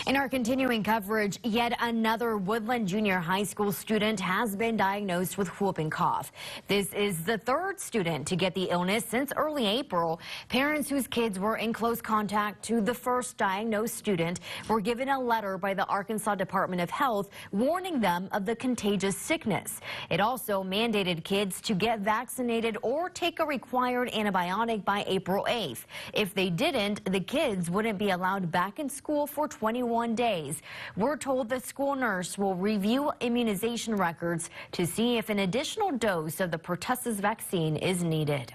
In our continuing coverage, yet another Woodland Junior High School student has been diagnosed with whooping cough. This is the third student to get the illness since early April. Parents whose kids were in close contact to the first diagnosed student were given a letter by the Arkansas Department of Health warning them of the contagious sickness. It also mandated kids to get vaccinated or take a required antibiotic by April 8th. If they didn't, the kids wouldn't be allowed back in school for 21 days. We're told the school nurse will review immunization records to see if an additional dose of the pertussis vaccine is needed.